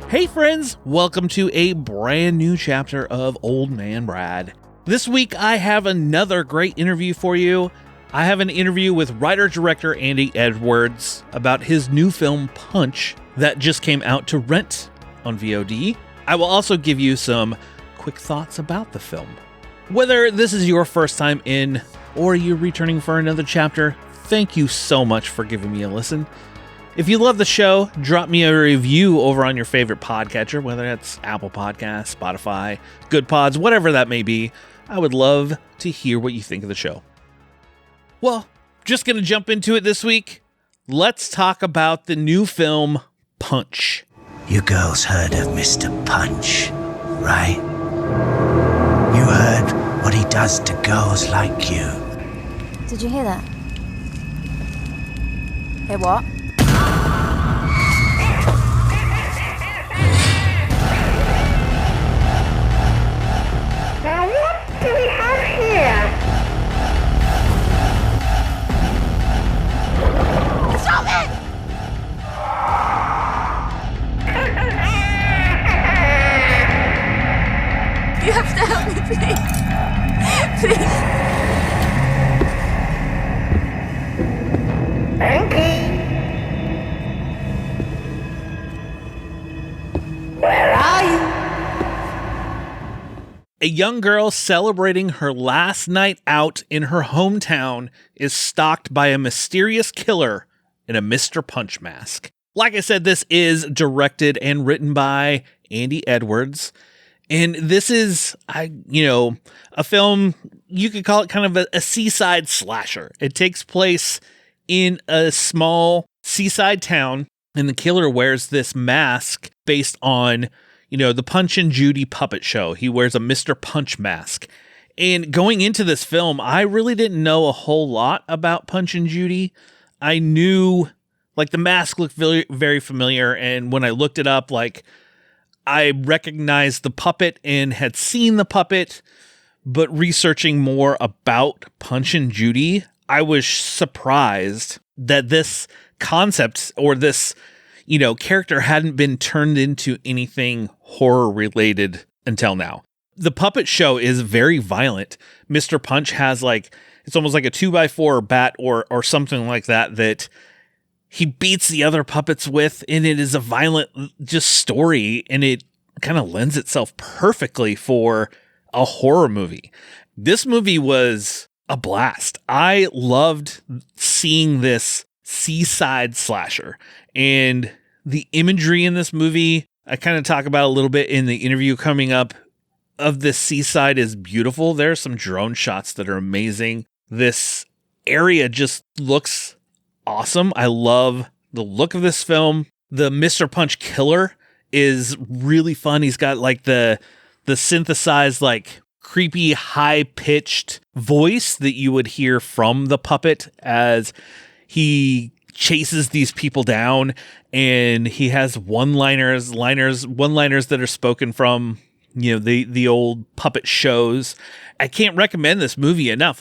Hey friends, welcome to a brand new chapter of Old Man Brad. This week I have another great interview for you. I have an interview with writer-director Andy Edwards about his new film Punch that just came out to rent on VOD. I will also give you some quick thoughts about the film. Whether this is your first time in or you're returning for another chapter, thank you so much for giving me a listen. If you love the show, drop me a review over on your favorite podcatcher, whether that's Apple Podcasts, Spotify, Good Pods, whatever that may be. I would love to hear what you think of the show. Well, just going to jump into it this week. Let's talk about the new film, Punch. You girls heard of Mr. Punch, right? You heard what he does to girls like you. Did you hear that? Hear what? Now what do we have here? Stop it! You have to help me, please. Please. Thank you. Where are you? A young girl celebrating her last night out in her hometown is stalked by a mysterious killer in a Mr. Punch mask. Like I said, this is directed and written by Andy Edwards. And this is, a film, you could call it kind of a seaside slasher. It takes place in a small seaside town, and the killer wears this mask based on the Punch and Judy puppet show. He wears a Mr. Punch mask. And going into this film, I really didn't know a whole lot about Punch and Judy. I knew, the mask looked very, very familiar. And when I looked it up, I recognized the puppet and had seen the puppet. But researching more about Punch and Judy, I was surprised that this concept or this character hadn't been turned into anything horror related until now. The puppet show is very violent. Mr. Punch has it's almost like a 2x4 bat or something like that he beats the other puppets with, and it is a violent just story, and it kind of lends itself perfectly for a horror movie. This movie was a blast. I loved seeing this seaside slasher, and the imagery in this movie, I kind of talk about a little bit in the interview coming up, of this seaside is beautiful. There are some drone shots that are amazing. This area just looks awesome. I love the look of this film. The Mr. Punch killer is really fun. He's got the synthesized creepy high-pitched voice that you would hear from the puppet as he chases these people down, and he has one-liners that are spoken from the old puppet shows. I can't recommend this movie enough.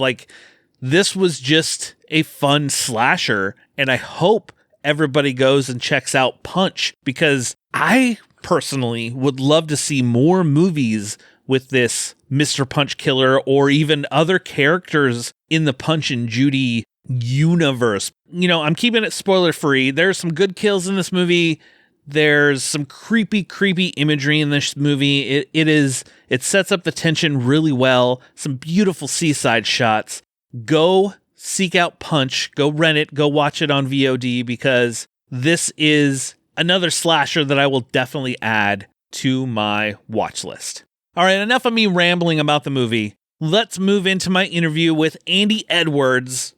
This was just a fun slasher, and I hope everybody goes and checks out Punch, because I personally would love to see more movies with this Mr. Punch killer or even other characters in the Punch and Judy universe. I'm keeping it spoiler free. There's some good kills in this movie. There's some creepy imagery in this movie. It sets up the tension really well. Some beautiful seaside shots. Go seek out Punch. Go rent it. Go watch it on VOD, because this is another slasher that I will definitely add to my watch list. All right, enough of me rambling about the movie. Let's move into my interview with Andy Edwards,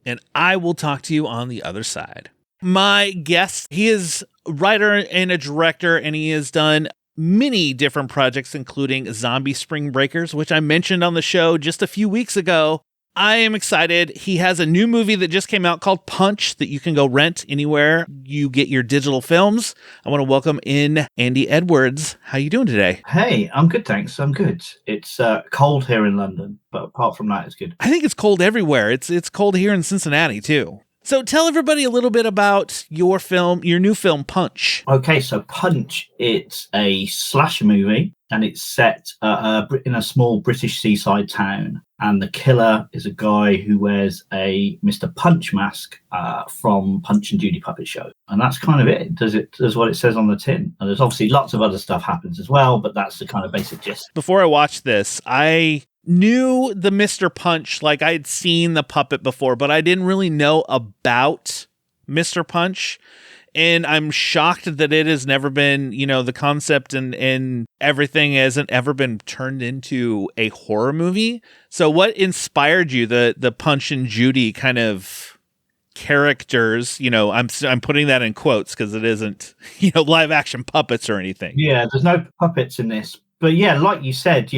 and I will talk to you on the other side. My guest, he is a writer and a director, and he has done many different projects, including Zombie Spring Breakers, which I mentioned on the show just a few weeks ago. I am excited. He has a new movie that just came out called Punch that you can go rent anywhere you get your digital films. I want to welcome in Andy Edwards. How you doing today? Hey, I'm good, thanks. I'm good. It's cold here in London, but apart from that, it's good. I think it's cold everywhere. It's cold here in Cincinnati too. So tell everybody a little bit about your new film, Punch. Okay, so Punch, it's a slasher movie, and it's set in a small British seaside town. And the killer is a guy who wears a Mr. Punch mask from Punch and Judy puppet show. And that's kind of it. Does what it says on the tin. And there's obviously lots of other stuff happens as well, but that's the kind of basic gist. Before I watched this, I knew the Mr. Punch, like I'd seen the puppet before, but I didn't really know about Mr. Punch. And I'm shocked that it has never been, the concept and everything hasn't ever been turned into a horror movie. So what inspired you, the Punch and Judy kind of characters? I'm putting that in quotes because it isn't, live action puppets or anything. Yeah, there's no puppets in this. But yeah, like you said,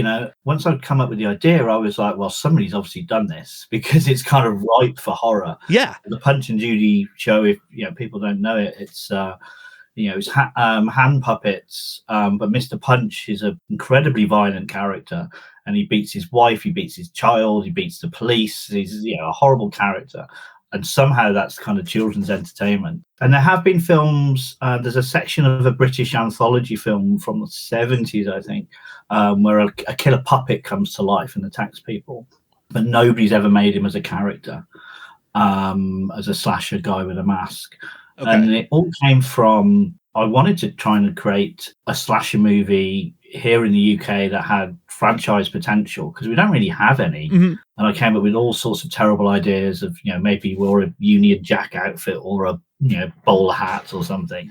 once I'd come up with the idea, I was like, well, somebody's obviously done this because it's kind of ripe for horror. Yeah. The Punch and Judy show, if people don't know it, it's it's hand puppets. But Mr. Punch is an incredibly violent character, and he beats his wife, he beats his child, he beats the police. He's a horrible character. And somehow that's kind of children's entertainment. And there have been films, there's a section of a British anthology film from the 70s, I think, where a killer puppet comes to life and attacks people. But nobody's ever made him as a character, as a slasher guy with a mask. Okay. And it all came from, I wanted to try and create a slasher movie here in the UK that had franchise potential, because we don't really have any. Mm-hmm. And I came up with all sorts of terrible ideas of, maybe wear a Union Jack outfit or a, bowler hat or something,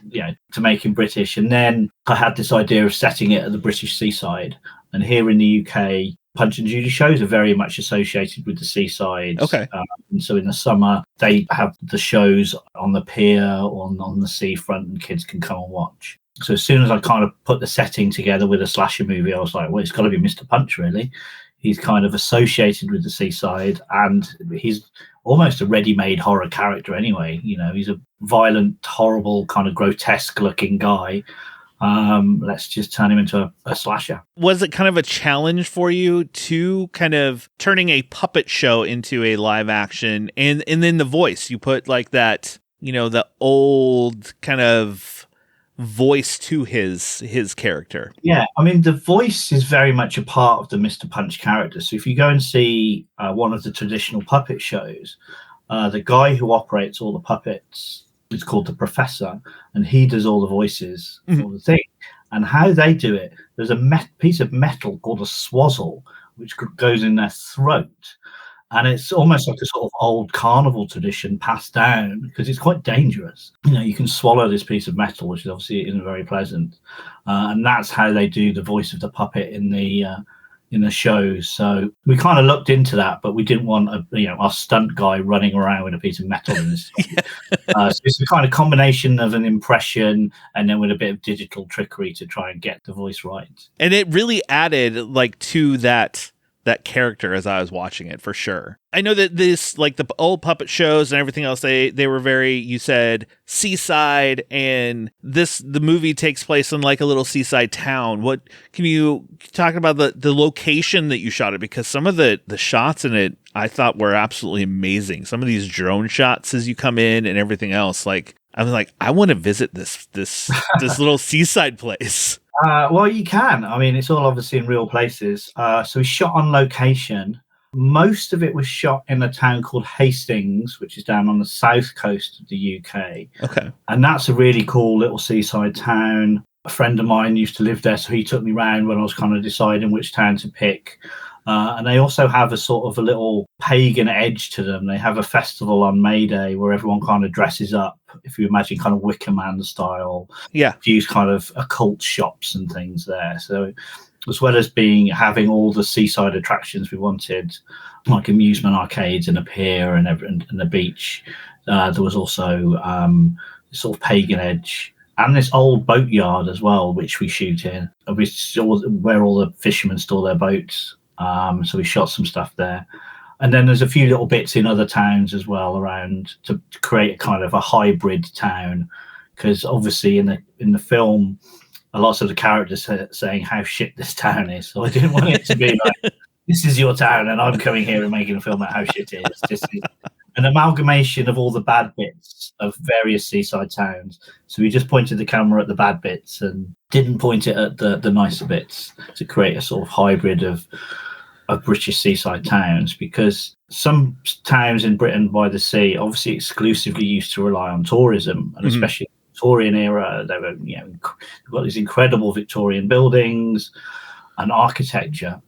to make him British. And then I had this idea of setting it at the British seaside. And here in the UK, Punch and Judy shows are very much associated with the seaside. Okay. And so in the summer, they have the shows on the pier or on the seafront, and kids can come and watch. So as soon as I kind of put the setting together with a slasher movie, I was like, well, it's got to be Mr. Punch, really. He's kind of associated with the seaside, and he's almost a ready-made horror character anyway. He's a violent, horrible, kind of grotesque-looking guy. Let's just turn him into a slasher. Was it kind of a challenge for you to kind of turning a puppet show into a live action, and then the voice, you put like that, the old kind of voice to his character? Yeah, I mean, the voice is very much a part of the Mr. Punch character. So if you go and see one of the traditional puppet shows, the guy who operates all the puppets is called the Professor, and he does all the voices for the thing. And how they do it, there's a piece of metal called a swazzle, which goes in their throat. And it's almost like a sort of old carnival tradition passed down, because it's quite dangerous. You can swallow this piece of metal, which obviously isn't very pleasant. And that's how they do the voice of the puppet in the shows. So we kind of looked into that, but we didn't want our stunt guy running around with a piece of metal in his So it's a kind of combination of an impression and then with a bit of digital trickery to try and get the voice right. And it really added to that character as I was watching it, for sure. I know that this, like the old puppet shows and everything else, they were very, you said, seaside, and the movie takes place in like a little seaside town. What can you talk about the location that you shot it? Because some of the shots in it I thought were absolutely amazing. Some of these drone shots as you come in and everything else. Like, I was like, I want to visit this little seaside place. Well, you can. I mean, it's all obviously in real places. So we shot on location. Most of it was shot in a town called Hastings, which is down on the south coast of the UK. Okay. And that's a really cool little seaside town. A friend of mine used to live there, so he took me around when I was kind of deciding which town to pick. And they also have a sort of a little pagan edge to them. They have a festival on May Day where everyone kind of dresses up, if you imagine kind of Wicker Man style. Yeah. Use kind of occult shops and things there. So as well as having all the seaside attractions we wanted, like amusement arcades and a pier and the beach, there was also sort of pagan edge. And this old boatyard as well, which we shoot in, where all the fishermen store their boats. So we shot some stuff there. And then there's a few little bits in other towns as well around to create a kind of a hybrid town. Because obviously in the film, a lot of the characters are saying how shit this town is. So I didn't want it to be like, this is your town and I'm coming here and making a film about how shit it is. an amalgamation of all the bad bits of various seaside towns. So we just pointed the camera at the bad bits and didn't point it at the nicer bits to create a sort of hybrid of British seaside towns, because some towns in Britain by the sea obviously exclusively used to rely on tourism, and especially in the Victorian era, they were, you know, they've got these incredible Victorian buildings and architecture.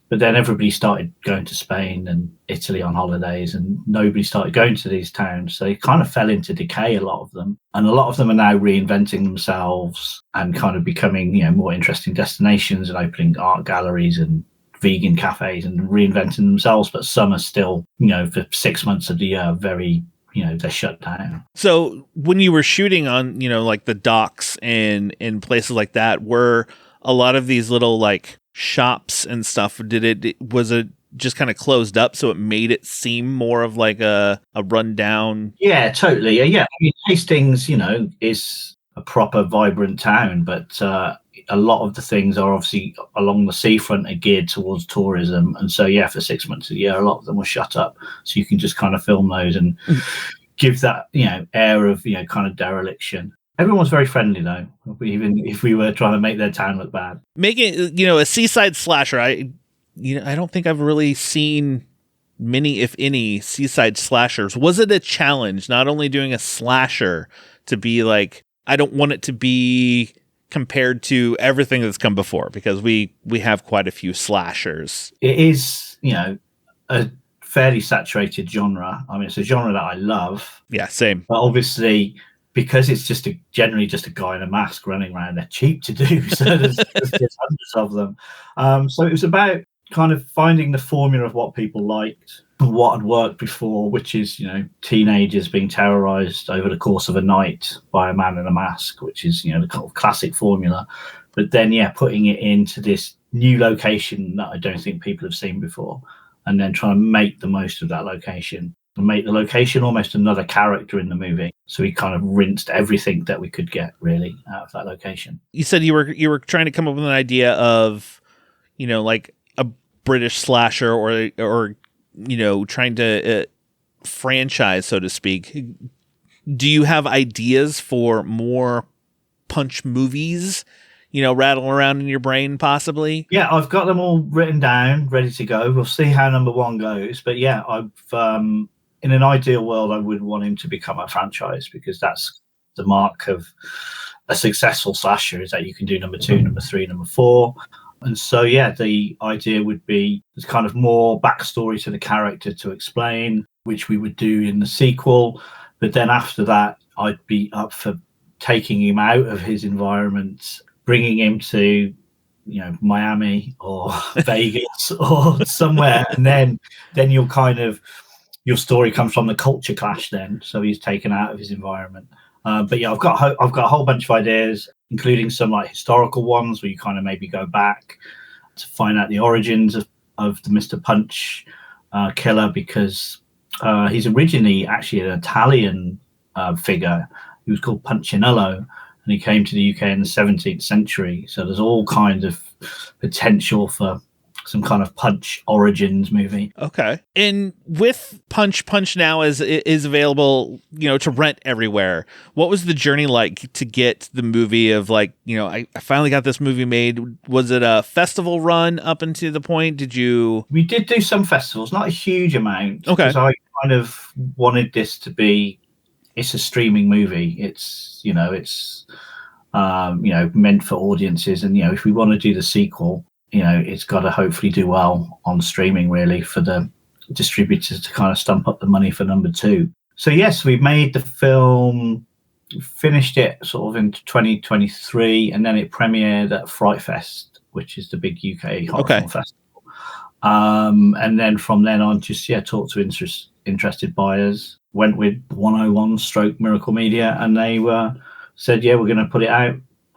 But then everybody started going to Spain and Italy on holidays, and nobody started going to these towns. So they kind of fell into decay, a lot of them. And a lot of them are now reinventing themselves and kind of becoming, you know, more interesting destinations and opening art galleries and vegan cafes and reinventing themselves. But some are still, you know, for 6 months of the year, very, you know, they're shut down. So when you were shooting on, you know, like the docks and in places like that, were a lot of these little like shops and stuff, was it just kind of closed up so it made it seem more of like a rundown? Yeah, totally. Yeah. I mean, Hastings, you know, is a proper vibrant town, but a lot of the things are obviously along the seafront are geared towards tourism. And so, yeah, for 6 months a year, a lot of them were shut up. So you can just kind of film those and give that, you know, air of, you know, kind of dereliction. Everyone's very friendly, though, even if we were trying to make their town look bad. Making, you know, a seaside slasher, I don't think I've really seen many, if any, seaside slashers. Was it a challenge, not only doing a slasher, to be like, I don't want it to be compared to everything that's come before, because we have quite a few slashers. It is, you know, a fairly saturated genre. I mean, it's a genre that I love. Yeah, same. But obviously, because it's just generally just a guy in a mask running around, they're cheap to do. So there's hundreds of them. So it was about kind of finding the formula of what people liked, what had worked before, which is, you know, teenagers being terrorized over the course of a night by a man in a mask, which is, you know, the kind of classic formula. But then, yeah, putting it into this new location that I don't think people have seen before, and then trying to make the most of that location and make the location almost another character in the movie. So we kind of rinsed everything that we could get really out of that location. You said you were trying to come up with an idea of, you know, like a British slasher or you know, trying to franchise, so to speak. Do you have ideas for more Punch movies, you know, rattling around in your brain possibly? Yeah, I've got them all written down, ready to go. We'll see how number one goes. But yeah, I've in an ideal world, I would want him to become a franchise, because that's the mark of a successful slasher, is that you can do number 2, number 3, number 4. And so, yeah, the idea would be there's kind of more backstory to the character to explain, which we would do in the sequel. But then after that, I'd be up for taking him out of his environment, bringing him to, you know, Miami or Vegas or somewhere. And then you'll kind of, your story comes from the culture clash then. So he's taken out of his environment. But yeah, I've got a whole bunch of ideas, including some like historical ones where you kind of maybe go back to find out the origins of the Mr. Punch killer, because he's originally actually an Italian figure. He was called Punchinello, and he came to the UK in the 17th century. So there's all kinds of potential for some kind of Punch origins movie. Okay. And with Punch now is available, you know, to rent everywhere. What was the journey like to get the movie of like, you know, I finally got this movie made? Was it a festival run up until the point? We did do some festivals, not a huge amount. Okay. Because I kind of wanted this to be, it's a streaming movie. It's, you know, meant for audiences. And, you know, if we want to do the sequel, you know, it's got to hopefully do well on streaming, really, for the distributors to kind of stump up the money for number 2. So, yes, we made the film, finished it sort of in 2023, and then it premiered at Fright Fest, which is the big UK horror film festival. And then from then on, just, talked to interested buyers, went with 101 / Miracle Media, and they said, we're going to put it out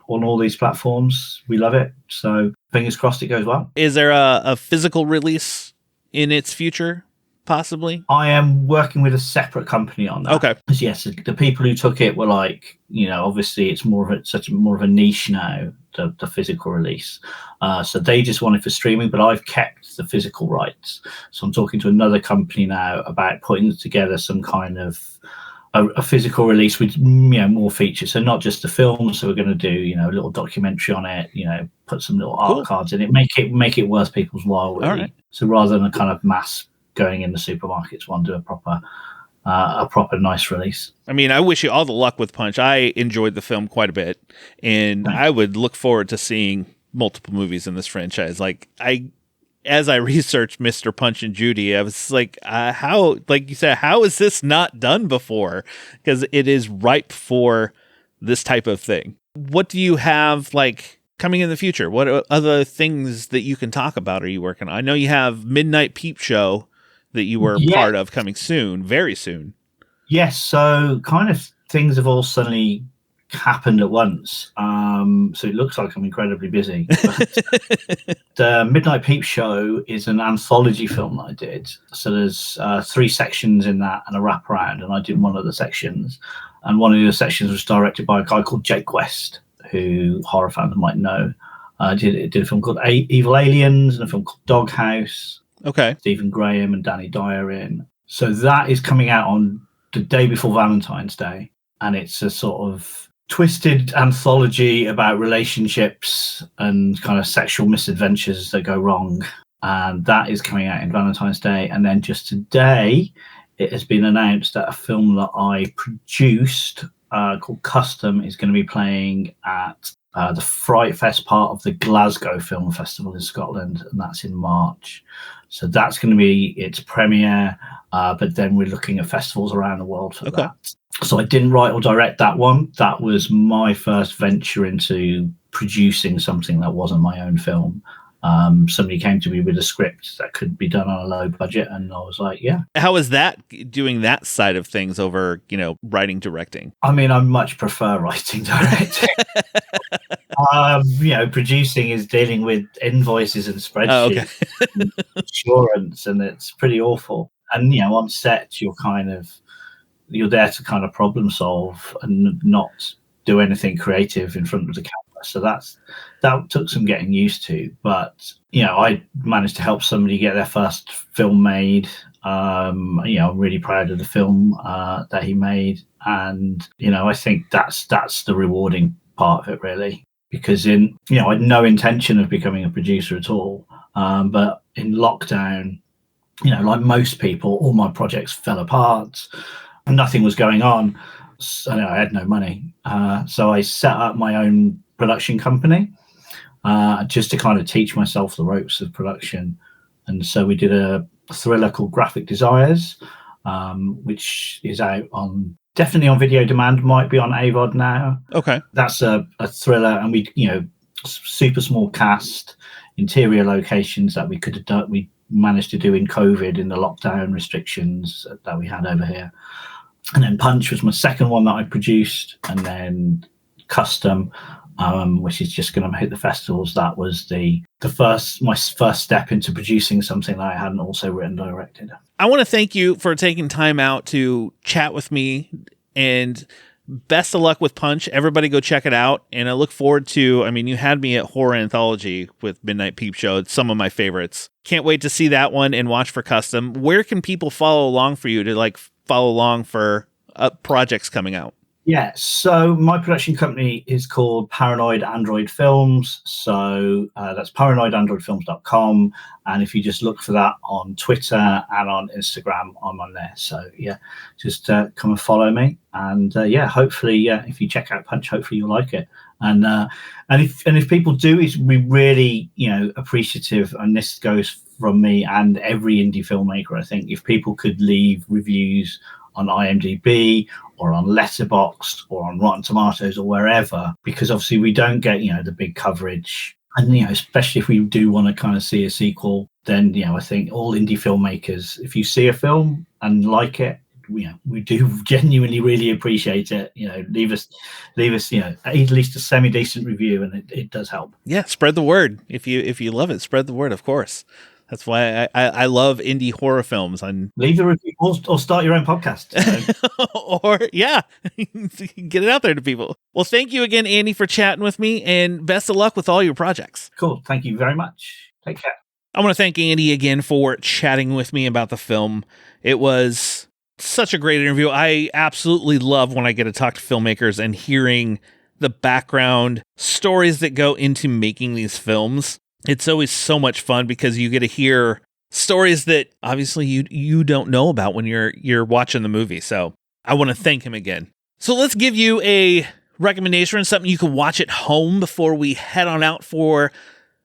on all these platforms. We love it. So fingers crossed it goes well. Is there a physical release in its future, possibly? I am working with a separate company on that. Okay. Because yes, the people who took it were like, you know, obviously it's more of a niche now. the physical release. So they just wanted for streaming, but I've kept the physical rights. So I'm talking to another company now about putting together some kind of a physical release with more features. So not just the film. So we're going to do a little documentary on it. Put some little art cards in it. Make it worth people's while. Really. Right. So rather than a kind of mass going in the supermarkets, one do a proper nice release. I mean, I wish you all the luck with Punch. I enjoyed the film quite a bit, and I would look forward to seeing multiple movies in this franchise. As I researched Mr. Punch and Judy, I was like, how, like you said, how is this not done before? Because it is ripe for this type of thing. What do you have coming in the future? What other things that you can talk about are you working on? I know you have Midnight Peep Show that you were part of coming soon, very soon. Yes. So kind of things have all suddenly happened at once. So it looks like I'm incredibly busy. But the Midnight Peep Show is an anthology film that I did. So there's 3 sections in that and a wraparound, and I did one of the sections. And one of the sections was directed by a guy called Jake West, who horror fans might know. Did a film called Evil Aliens and a film called Doghouse. Okay. Stephen Graham and Danny Dyer in. So that is coming out on the day before Valentine's Day. And it's a sort of twisted anthology about relationships and kind of sexual misadventures that go wrong. And that is coming out in Valentine's Day. And then just today, it has been announced that a film that I produced called Custom is going to be playing at the Fright Fest part of the Glasgow Film Festival in Scotland, and that's in March. So that's going to be its premiere, but then we're looking at festivals around the world for that. So I didn't write or direct that one. That was my first venture into producing something that wasn't my own film. Somebody came to me with a script that could be done on a low budget, and I was like, yeah. How is that, doing that side of things over, writing, directing? I mean, I much prefer writing, directing. Producing is dealing with invoices and spreadsheets, and insurance, and it's pretty awful. And, on set, you're there to kind of problem solve and not do anything creative in front of the camera. So that took some getting used to, but I managed to help somebody get their first film made. I'm really proud of the film that he made, and I think that's the rewarding part of it, really, because I had no intention of becoming a producer at all, but in lockdown, like most people, all my projects fell apart and nothing was going on. So I had no money, so I set up my own production company just to kind of teach myself the ropes of production. And so we did a thriller called Graphic Desires, which is out definitely on video demand, might be on AVOD now. Okay. That's a thriller, and we super small cast, interior locations that we could have done, we managed to do in COVID, in the lockdown restrictions that we had over here. And then Punch was my second one that I produced, and then Custom, which is just going to hit the festivals. That was my first step into producing something that I hadn't also written and directed. I want to thank you for taking time out to chat with me, and best of luck with Punch. Everybody go check it out. And I look forward to, you had me at Horror Anthology with Midnight Peep Show. It's some of my favorites. Can't wait to see that one and watch for Custom. Where can people follow along for you to follow along for projects coming out? Yeah, so my production company is called Paranoid Android Films. So that's paranoidandroidfilms.com. And if you just look for that on Twitter and on Instagram, I'm on there. So yeah, just come and follow me. And hopefully, if you check out Punch, hopefully you'll like it. And if people do, we really appreciative. And this goes from me and every indie filmmaker. I think if people could leave reviews on IMDb or on Letterboxd or on Rotten Tomatoes or wherever, because obviously we don't get the big coverage, and especially if we do want to kind of see a sequel, then I think all indie filmmakers, if you see a film and like it, we do genuinely really appreciate it. Leave us at least a semi-decent review, and it does help. Yeah, spread the word. If you love it, spread the word, of course. That's why I love indie horror films. Leave the review or start your own podcast. Or, yeah, get it out there to people. Well, thank you again, Andy, for chatting with me, and best of luck with all your projects. Cool. Thank you very much. Take care. I want to thank Andy again for chatting with me about the film. It was such a great interview. I absolutely love when I get to talk to filmmakers and hearing the background stories that go into making these films. It's always so much fun because you get to hear stories that obviously you don't know about when you're watching the movie. So I want to thank him again. So let's give you a recommendation, something you can watch at home before we head on out for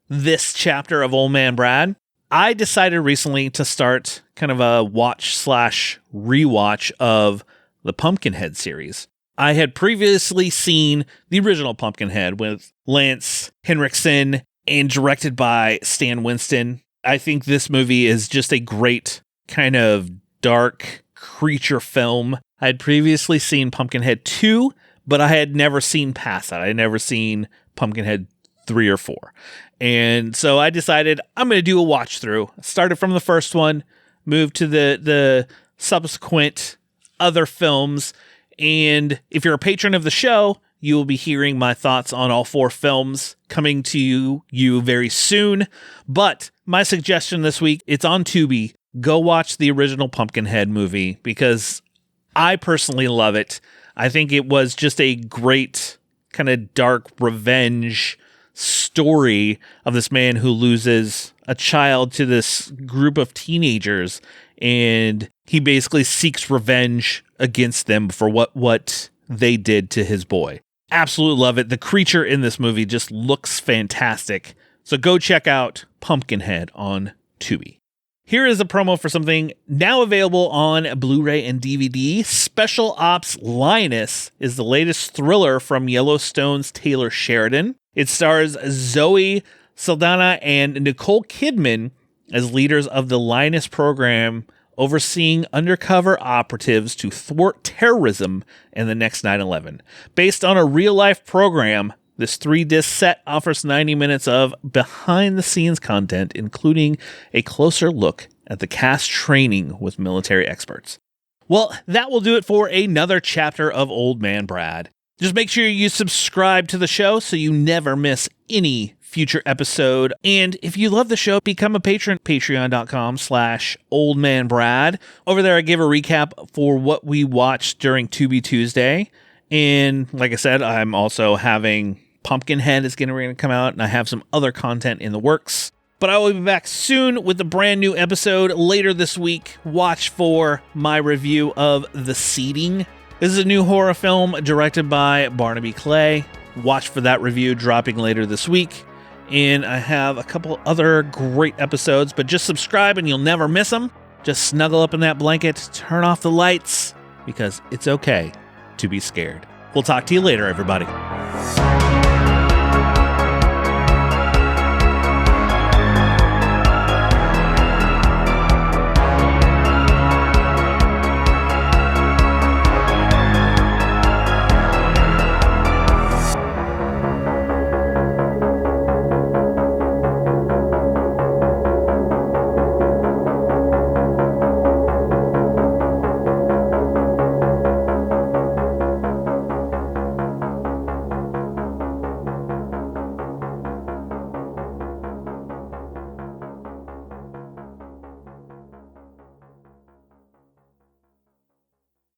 this chapter of Old Man Brad. I decided recently to start kind of a watch/rewatch of the Pumpkinhead series. I had previously seen the original Pumpkinhead with Lance Henriksen and directed by Stan Winston. I think this movie is just a great kind of dark creature film. I had previously seen Pumpkinhead 2, but I had never seen past that. I had never seen Pumpkinhead 3 or 4. And so I decided I'm going to do a watch through. Started from the first one, moved to the subsequent other films. And if you're a patron of the show, you will be hearing my thoughts on all 4 films coming to you very soon. But my suggestion this week, it's on Tubi. Go watch the original Pumpkinhead movie because I personally love it. I think it was just a great kind of dark revenge story of this man who loses a child to this group of teenagers, and he basically seeks revenge against them for what they did to his boy. Absolutely love it. The creature in this movie just looks fantastic. So go check out Pumpkinhead on Tubi. Here is a promo for something now available on Blu-ray and DVD. Special Ops Lioness is the latest thriller from Yellowstone's Taylor Sheridan. It stars Zoe Saldana and Nicole Kidman as leaders of the Lioness program, overseeing undercover operatives to thwart terrorism and the next 9/11. Based on a real-life program, this 3-disc set offers 90 minutes of behind-the-scenes content, including a closer look at the cast training with military experts. Well, that will do it for another chapter of Old Man Brad. Just make sure you subscribe to the show so you never miss any future episode. And if you love the show, become a patron, patreon.com/oldmanbrad. Over there, I give a recap for what we watched during Tubi Tuesday. And like I said, I'm also having Pumpkinhead is going to come out, and I have some other content in the works. But I will be back soon with a brand new episode later this week. Watch for my review of The Seeding. This is a new horror film directed by Barnaby Clay. Watch for that review dropping later this week. And I have a couple other great episodes, but just subscribe and you'll never miss them. Just snuggle up in that blanket, turn off the lights, because it's okay to be scared. We'll talk to you later, everybody.